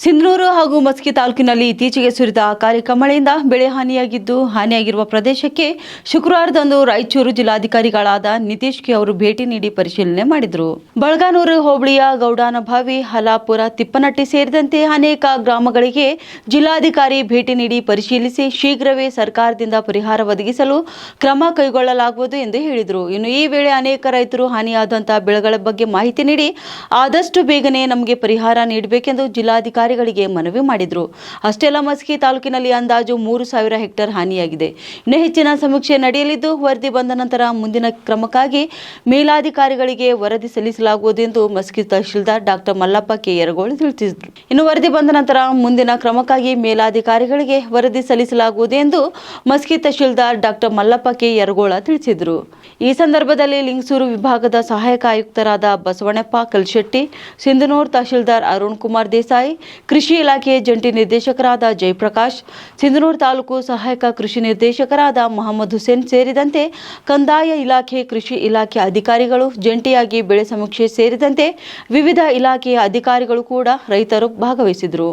ಸಿಂಧನೂರು ಹಾಗೂ ಮಸ್ಕಿ ತಾಲೂಕಿನಲ್ಲಿ ಇತ್ತೀಚೆಗೆ ಸುರಿದ ಅಕಾಲಿಕ ಮಳೆಯಿಂದ ಬೆಳೆ ಹಾನಿಯಾಗಿರುವ ಪ್ರದೇಶಕ್ಕೆ ಶುಕ್ರವಾರದಂದು ರಾಯಚೂರು ಜಿಲ್ಲಾಧಿಕಾರಿಗಳಾದ ನಿತೀಶ್ ಕೆ ಅವರು ಭೇಟಿ ನೀಡಿ ಪರಿಶೀಲನೆ ಮಾಡಿದರು. ಬಳಗಾನೂರು ಹೋಬಳಿಯ ಗೌಡನಬಾವಿ, ಹಲಾಪುರ, ತಿಪ್ಪನಟ್ಟಿ ಸೇರಿದಂತೆ ಅನೇಕ ಗ್ರಾಮಗಳಿಗೆ ಜಿಲ್ಲಾಧಿಕಾರಿ ಭೇಟಿ ನೀಡಿ ಪರಿಶೀಲಿಸಿ ಶೀಘ್ರವೇ ಸರ್ಕಾರದಿಂದ ಪರಿಹಾರ ಒದಗಿಸಲು ಕ್ರಮ ಕೈಗೊಳ್ಳಲಾಗುವುದು ಎಂದು ಹೇಳಿದರು. ಇನ್ನು ಈ ವೇಳೆ ಅನೇಕ ರೈತರು ಹಾನಿಯಾದಂತಹ ಬೆಳೆಗಳ ಬಗ್ಗೆ ಮಾಹಿತಿ ನೀಡಿ ಆದಷ್ಟು ಬೇಗನೆ ನಮಗೆ ಪರಿಹಾರ ನೀಡಬೇಕೆಂದು ಜಿಲ್ಲಾಧಿಕಾರಿಗಳಿಗೆ ಮನವಿ ಮಾಡಿದರು. ಅಷ್ಟೇ ಅಲ್ಲ, ಮಸ್ಕಿ ತಾಲೂಕಿನಲ್ಲಿ ಅಂದಾಜು 3,000 ಹೆಕ್ಟೇರ್ ಹಾನಿಯಾಗಿದೆ. ಇನ್ನು ಹೆಚ್ಚಿನ ಸಮೀಕ್ಷೆ ನಡೆಯಲಿದ್ದು ವರದಿ ಬಂದ ನಂತರ ಮುಂದಿನ ಕ್ರಮಕ್ಕಾಗಿ ಮೇಲಾಧಿಕಾರಿಗಳಿಗೆ ವರದಿ ಸಲ್ಲಿಸಲಾಗುವುದು ಎಂದು ಮಸ್ಕಿ ತಹಶೀಲ್ದಾರ್ ಡಾಕ್ಟರ್ ಮಲ್ಲಪ್ಪ ಕೆ ಯರಗೋಳ ತಿಳಿಸಿದರು. ಇನ್ನು ವರದಿ ಬಂದ ನಂತರ ಮುಂದಿನ ಕ್ರಮಕ್ಕಾಗಿ ಮೇಲಾಧಿಕಾರಿಗಳಿಗೆ ವರದಿ ಸಲ್ಲಿಸಲಾಗುವುದು ಎಂದು ಮಸ್ಕಿ ತಹಶೀಲ್ದಾರ್ ಡಾಕ್ಟರ್ ಮಲ್ಲಪ್ಪ ಕೆ ಯರಗೋಳ ತಿಳಿಸಿದರು. ಈ ಸಂದರ್ಭದಲ್ಲಿ ಲಿಂಗಸೂರು ವಿಭಾಗದ ಸಹಾಯಕ ಆಯುಕ್ತರಾದ ಬಸವಣ್ಣಪ್ಪ ಕಲ್ಶೆಟ್ಟಿ, ಸಿಂಧನೂರು ತಹಶೀಲ್ದಾರ್ ಅರುಣ್ ಕುಮಾರ್ ದೇಸಾಯಿ, ಕೃಷಿ ಇಲಾಖೆಯ ಜಂಟಿ ನಿರ್ದೇಶಕರಾದ ಜಯಪ್ರಕಾಶ್, ಸಿಂಧನೂರು ತಾಲೂಕು ಸಹಾಯಕ ಕೃಷಿ ನಿರ್ದೇಶಕರಾದ ಮೊಹಮ್ಮದ್ ಹುಸೇನ್ ಸೇರಿದಂತೆ ಕಂದಾಯ ಇಲಾಖೆ, ಕೃಷಿ ಇಲಾಖೆ ಅಧಿಕಾರಿಗಳು, ಜಂಟಿಯಾಗಿ ಬೆಳೆ ಸಮೀಕ್ಷೆ ಸೇರಿದಂತೆ ವಿವಿಧ ಇಲಾಖೆಯ ಅಧಿಕಾರಿಗಳು ಕೂಡ ರೈತರು ಭಾಗವಹಿಸಿದರು.